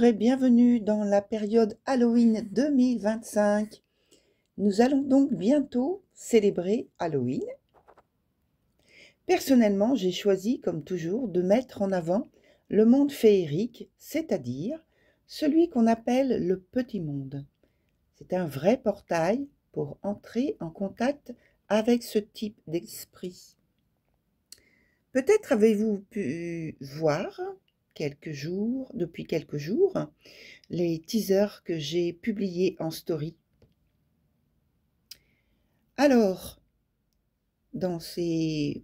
et bienvenue dans la période Halloween 2025. Nous allons donc bientôt célébrer Halloween. Personnellement, j'ai choisi, comme toujours, de mettre en avant le monde féerique, c'est-à-dire celui qu'on appelle le petit monde. C'est un vrai portail pour entrer en contact avec ce type d'esprit. Peut-être avez-vous pu voir depuis quelques jours, les teasers que j'ai publiés en story. Alors, dans ces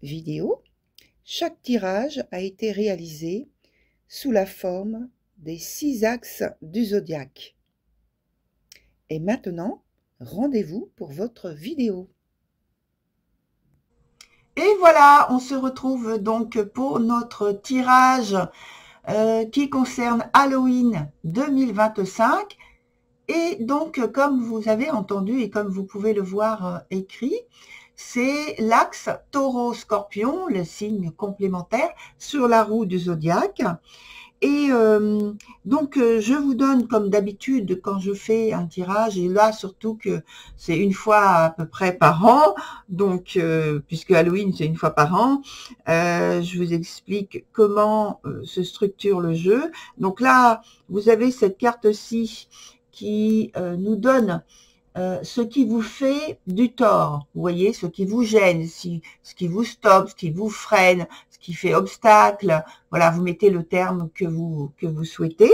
vidéos, chaque tirage a été réalisé sous la forme des 6 axes du zodiaque. Et maintenant, rendez-vous pour votre vidéo. Et voilà, on se retrouve donc pour notre tirage qui concerne Halloween 2025. Et donc, comme vous avez entendu et comme vous pouvez le voir écrit, c'est l'axe Taureau-Scorpion, le signe complémentaire sur la roue du zodiaque. Et donc, je vous donne, comme d'habitude, quand je fais un tirage, et là, surtout que c'est une fois à peu près par an, donc, puisque Halloween, c'est une fois par an, je vous explique comment se structure le jeu. Donc là, vous avez cette carte-ci qui nous donne ce qui vous fait du tort, vous voyez, ce qui vous gêne, ce qui vous stoppe, ce qui vous freine, ce qui fait obstacle, voilà, vous mettez le terme que vous souhaitez.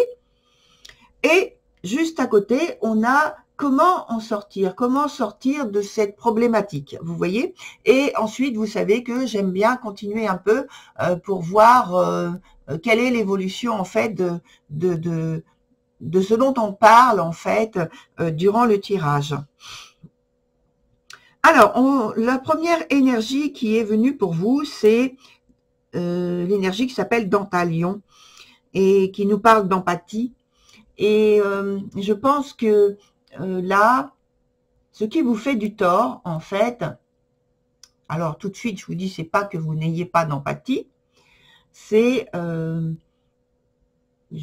Et juste à côté, on a comment sortir de cette problématique, vous voyez. Et ensuite, vous savez que j'aime bien continuer un peu pour voir quelle est l'évolution en fait de ce dont on parle en fait durant le tirage. Alors, la première énergie qui est venue pour vous, c'est l'énergie qui s'appelle Dantalion et qui nous parle d'empathie. Et je pense que là, ce qui vous fait du tort, en fait, alors tout de suite, je vous dis, c'est pas que vous n'ayez pas d'empathie, c'est je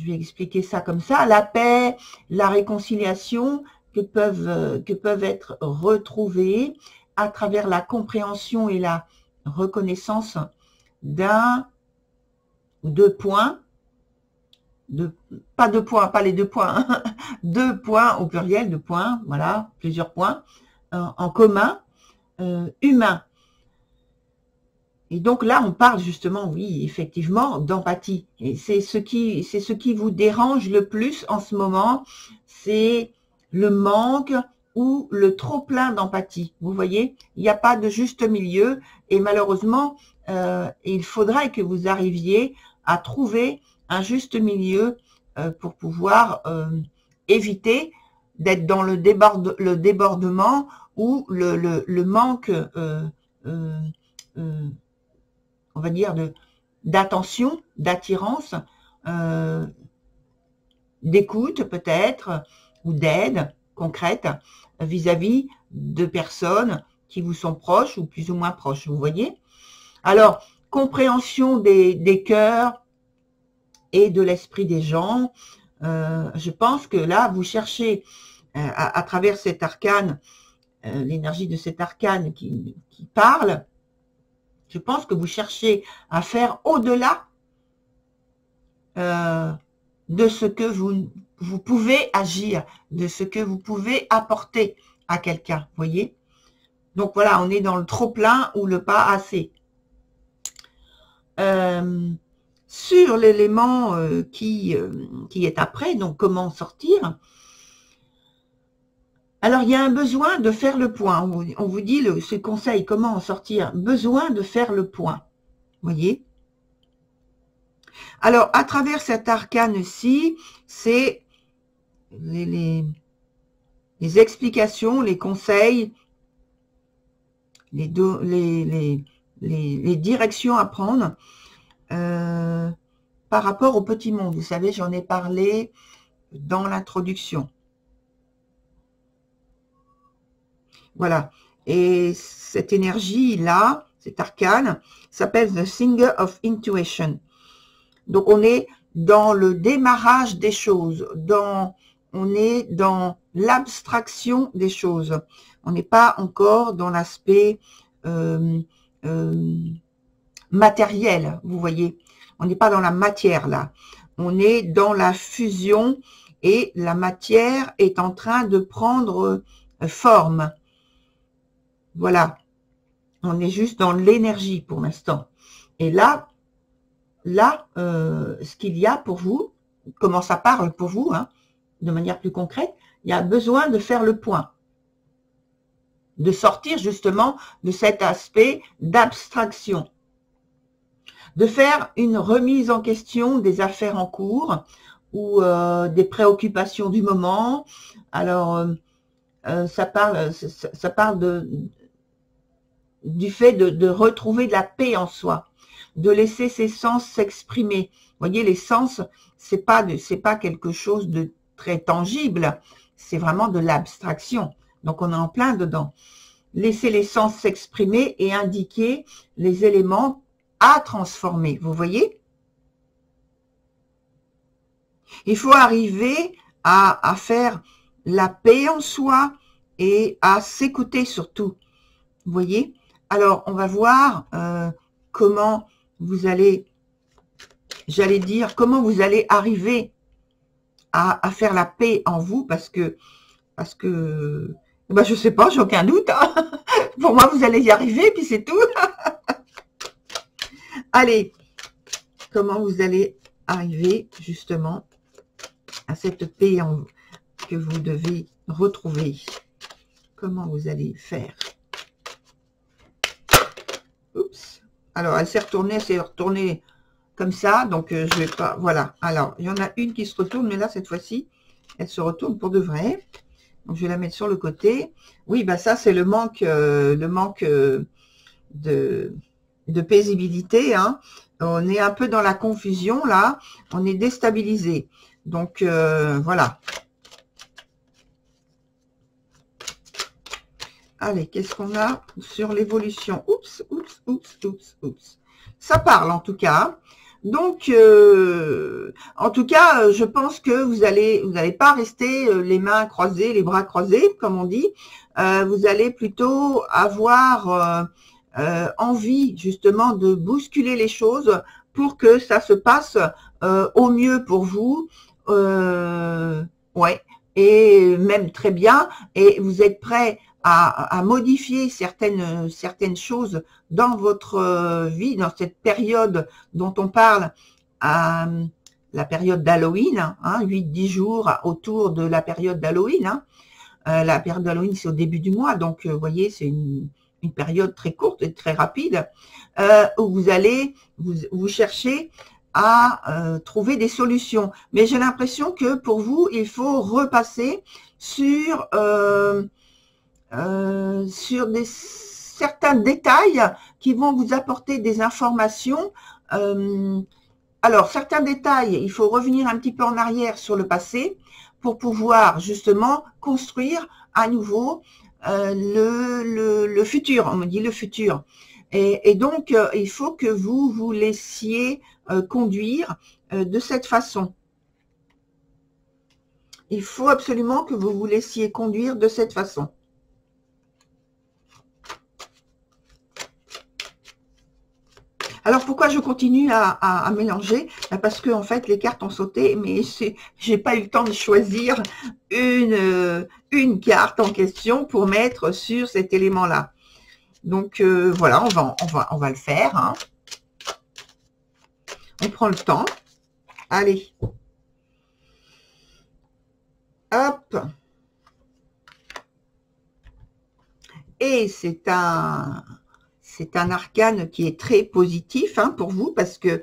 vais expliquer ça comme ça, la paix, la réconciliation que peuvent être retrouvées à travers la compréhension et la reconnaissance d'un ou deux points, pas les deux points, hein, 2 points au pluriel, 2 points, voilà, plusieurs points, en commun, humain. Et donc là, on parle justement, oui, effectivement, d'empathie. Et c'est ce qui vous dérange le plus en ce moment, c'est le manque ou le trop plein d'empathie. Vous voyez, il n'y a pas de juste milieu et malheureusement, il faudrait que vous arriviez à trouver un juste milieu pour pouvoir éviter d'être dans le débordement ou le manque on va dire, d'attention, d'attirance, d'écoute peut-être, ou d'aide concrète vis-à-vis de personnes qui vous sont proches ou plus ou moins proches, vous voyez. Alors, compréhension des cœurs et de l'esprit des gens, je pense que là, vous cherchez à travers cet arcane, l'énergie de cet arcane qui parle, je pense que vous cherchez à faire au-delà de ce que vous pouvez agir, de ce que vous pouvez apporter à quelqu'un, voyez. Donc voilà, on est dans le trop-plein ou le pas assez. Sur l'élément qui est après, donc comment sortir. Alors, il y a un besoin de faire le point. On vous dit ce conseil, comment en sortir. Besoin de faire le point. Voyez. Alors, à travers cet arcane-ci, c'est les explications, les conseils, les directions à prendre par rapport au petit monde. Vous savez, j'en ai parlé dans l'introduction. Voilà. Et cette énergie-là, cet arcane, s'appelle The Singer of Intuition. Donc, on est dans le démarrage des choses, on est dans l'abstraction des choses. On n'est pas encore dans l'aspect matériel, vous voyez. On n'est pas dans la matière là. On est dans la fusion et la matière est en train de prendre forme. Voilà. On est juste dans l'énergie pour l'instant. Et là, ce qu'il y a pour vous, comment ça parle pour vous, hein, de manière plus concrète, il y a besoin de faire le point. De sortir justement de cet aspect d'abstraction. De faire une remise en question des affaires en cours ou des préoccupations du moment. Alors, ça parle du fait de retrouver de la paix en soi, de laisser ses sens s'exprimer. Vous voyez, les sens, c'est pas quelque chose de très tangible, c'est vraiment de l'abstraction. Donc, on est en plein dedans. Laisser les sens s'exprimer et indiquer les éléments à transformer. Vous voyez? Il faut arriver à faire la paix en soi et à s'écouter surtout. Vous voyez? Alors, on va voir comment vous allez, j'allais dire, comment vous allez arriver à faire la paix en vous, parce que ben, je sais pas, j'ai aucun doute. Hein. Pour moi, vous allez y arriver, puis c'est tout. Allez, comment vous allez arriver justement à cette paix en vous que vous devez retrouver? Comment vous allez faire? Oups. Alors, elle s'est retournée comme ça, donc je vais pas... Voilà. Alors, il y en a une qui se retourne, mais là, cette fois-ci, elle se retourne pour de vrai. Donc, je vais la mettre sur le côté. Oui, bah ça, c'est le manque de paisibilité. Hein. On est un peu dans la confusion, là. On est déstabilisé. Donc, voilà. Allez, qu'est-ce qu'on a sur l'évolution? Oups, oups, oups, oups, oups. Ça parle, en tout cas. Donc, en tout cas, je pense que vous allez pas rester les mains croisées, les bras croisés, comme on dit. Vous allez plutôt avoir envie, justement, de bousculer les choses pour que ça se passe au mieux pour vous. Ouais, et même très bien. Et vous êtes prêt à modifier certaines choses dans votre vie, dans cette période dont on parle, la période d'Halloween, hein, 8-10 jours autour de la période d'Halloween. Hein. La période d'Halloween, c'est au début du mois, donc vous voyez, c'est une période très courte et très rapide, où vous allez vous chercher à trouver des solutions. Mais j'ai l'impression que pour vous, il faut repasser sur certains détails qui vont vous apporter des informations. Alors, certains détails, il faut revenir un petit peu en arrière sur le passé pour pouvoir justement construire à nouveau le futur. On me dit le futur. Et donc, il faut que vous vous laissiez conduire de cette façon. Il faut absolument que vous vous laissiez conduire de cette façon. Alors, pourquoi je continue à mélanger? Parce que, en fait, les cartes ont sauté, mais j'ai pas eu le temps de choisir une carte en question pour mettre sur cet élément-là. Donc, voilà, on va le faire. Hein. On prend le temps. Allez. Hop. Et c'est un arcane qui est très positif hein, pour vous parce que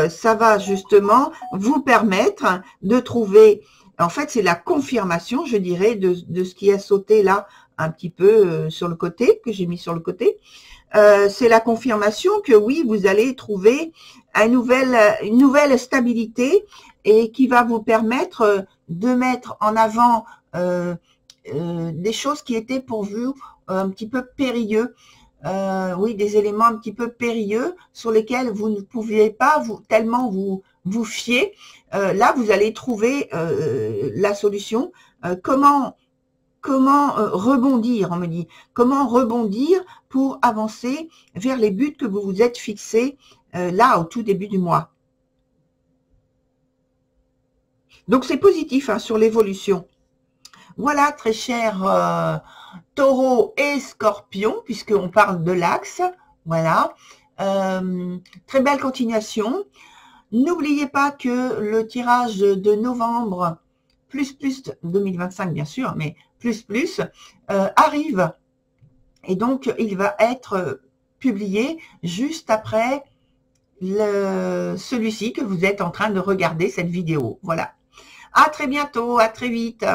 ça va justement vous permettre de trouver, en fait c'est la confirmation je dirais de ce qui a sauté là un petit peu sur le côté, que j'ai mis sur le côté. C'est la confirmation que oui, vous allez trouver une nouvelle stabilité et qui va vous permettre de mettre en avant des choses qui étaient pour vous un petit peu périlleux. Oui, des éléments un petit peu périlleux sur lesquels vous ne pouviez pas tellement vous vous fiez, là, vous allez trouver la solution. Comment rebondir, on me dit, comment rebondir pour avancer vers les buts que vous vous êtes fixés là, au tout début du mois. Donc, c'est positif hein, sur l'évolution. Voilà, très chers taureaux et scorpions, puisqu'on parle de l'axe. Voilà. Très belle continuation. N'oubliez pas que le tirage de novembre, plus 2025 bien sûr, mais plus arrive. Et donc, il va être publié juste après celui-ci que vous êtes en train de regarder, cette vidéo. Voilà. À très bientôt, à très vite.